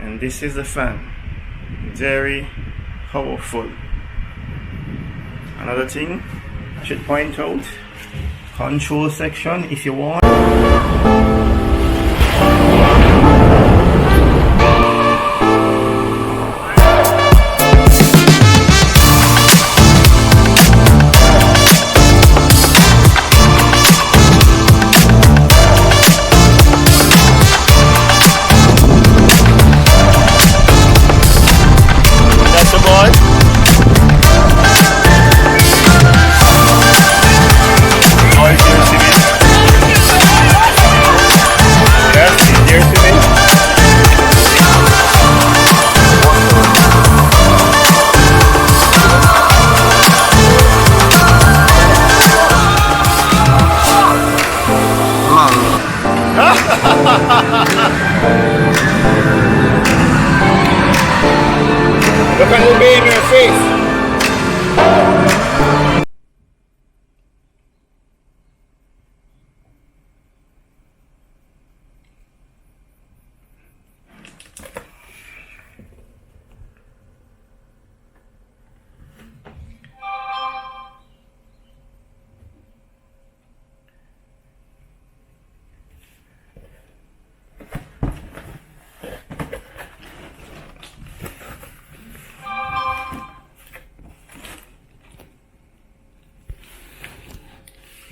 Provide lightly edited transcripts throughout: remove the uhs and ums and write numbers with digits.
And this is the fan. Very powerful. Another thing I should point out, control section if you want. Look at the baby in your face.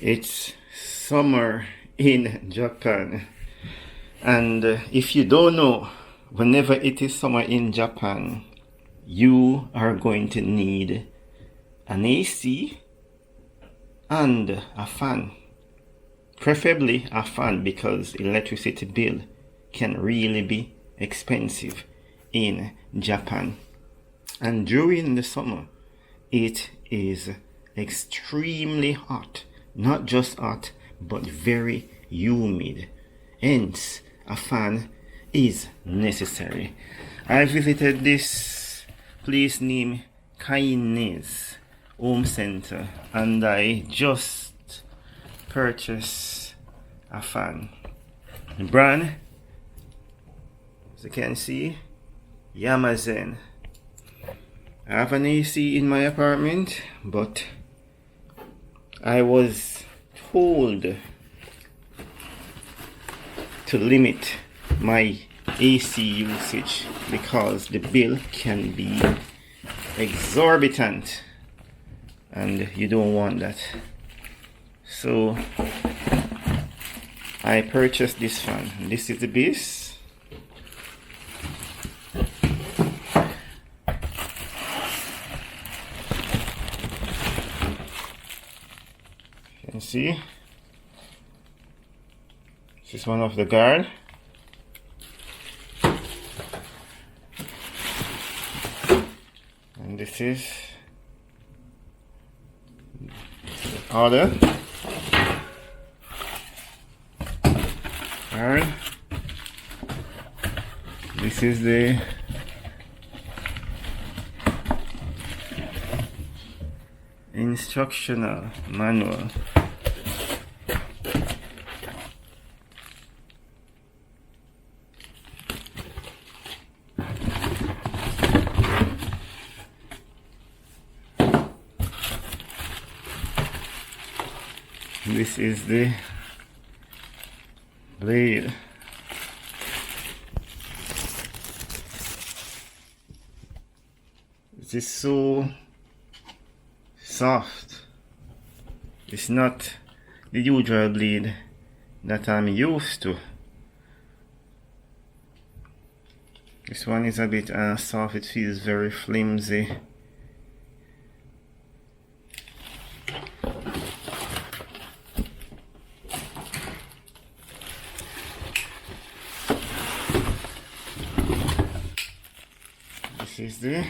It's summer in Japan, and if you don't know, whenever it is summer in Japan, you are going to need an AC and a fan, preferably a fan, because electricity bill can really be expensive in Japan. And during the summer it is extremely hot. Not just hot, but very humid. Hence, a fan is necessary. I visited this place named Kindness Home Center, and I just purchased a fan. The brand, as you can see, Yamazen. I have an AC in my apartment, but I was told to limit my AC usage because the bill can be exorbitant and you don't want that. So I purchased this fan. This is the base. You can see this is one of the guard. And this is the other guard. This is the instructional manual. This is the blade. It is so soft. It's not the usual blade that I'm used to. This one is a bit soft. It feels very flimsy. This is the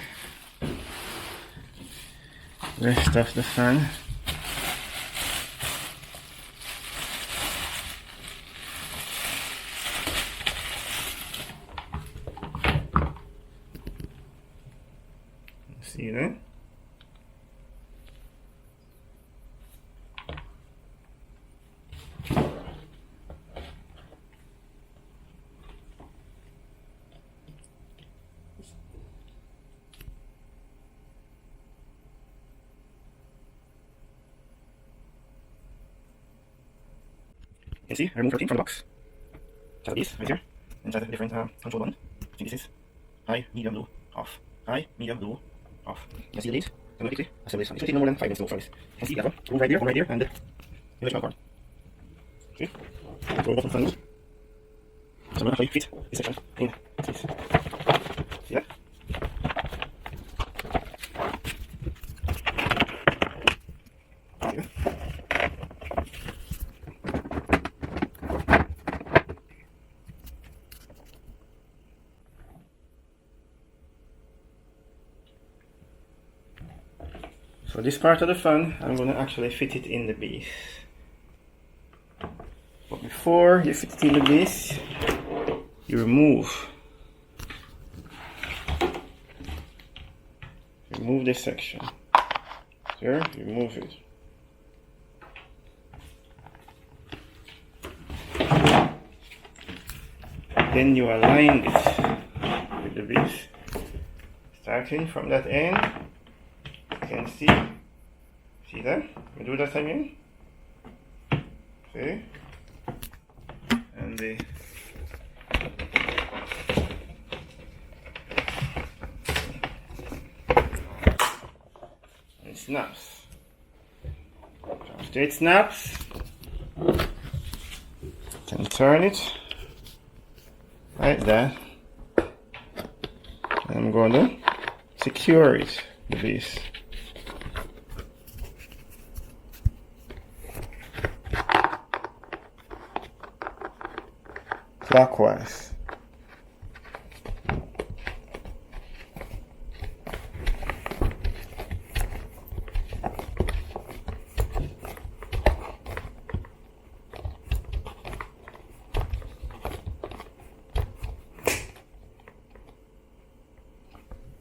rest of the fan. See that? can see I removed 13 from the box. It has a base right here, and it has a different control button. I think this is high, medium, low, off. High, medium, low, off. You can see the lead automatically. So it should take no more than 5 minutes to work for this. You can see that one right there, and the electrical cord. See? So we got some fun. So I'm going to actually fit this section in this. See that? See that? So this part of the fan, I'm going to actually fit it in the base. But before you fit it in the base, you remove this section. Here, you remove it. Then you align it with the base. Starting from that end, you can see that? We do that again. See? And the it snaps. After it snaps, you can turn it like that. And I'm going to secure it, the base. Clockwise.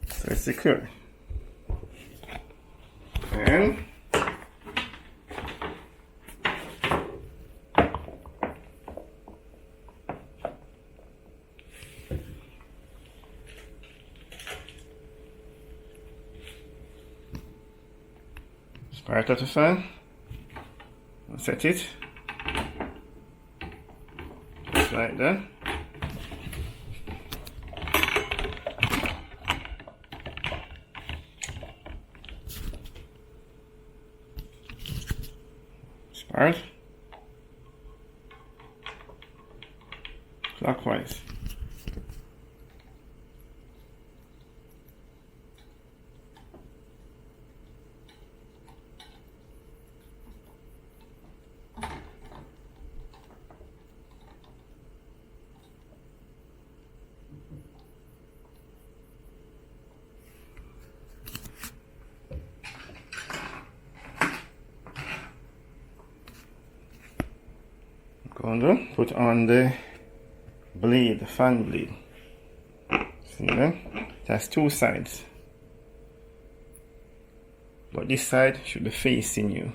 So it's secure. And part of the fan, I'll set it just like that. This part clockwise. Going to put on the blade, the fan blade. See that? It has two sides, but this side should be facing you.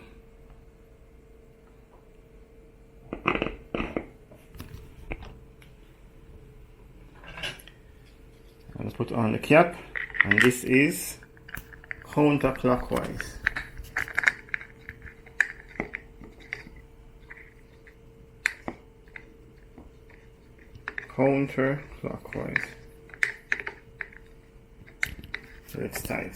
I'll put on the cap, and this is counterclockwise. Counterclockwise. So it's tight.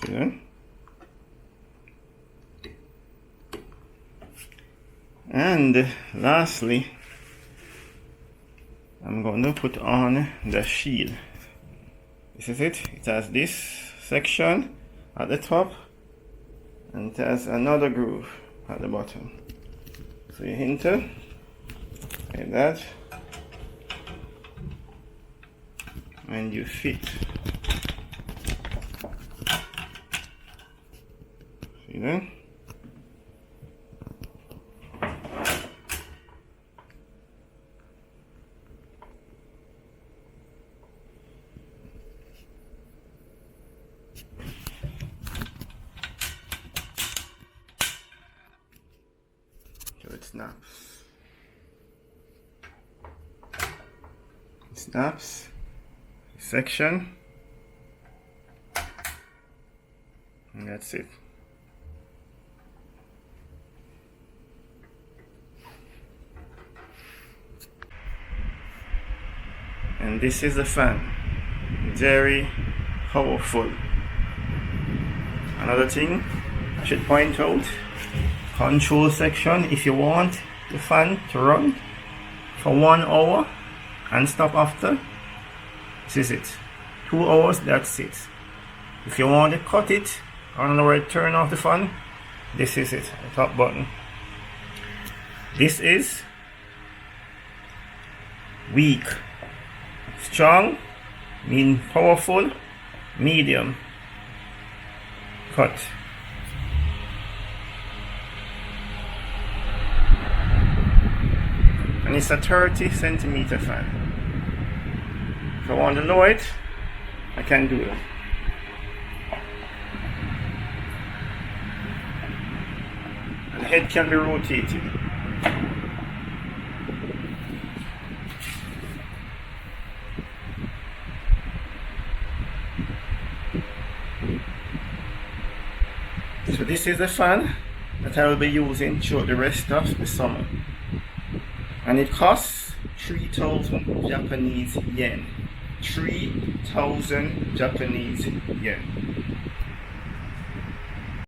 See that? And lastly, I'm going to put on the shield. This is it. It has this section at the top, and it has another groove at the bottom. So you enter like that, and you fit. See that? So it snaps. It snaps, section. And that's it. And this is the fan. Very powerful. Another thing I should point out, control section, if you want the fan to run for 1 hour and stop after, this is it. 2 hours, that's it. If you want to cut it, on the right, turn off the fan, this is it, the top button. This is weak. Strong mean powerful, medium, cut. And it's a 30cm fan. If I want to lower it, I can do it. And the head can be rotated. So this is the fan that I will be using throughout the rest of the summer. And it costs 3,000 Japanese yen. 3,000 Japanese yen.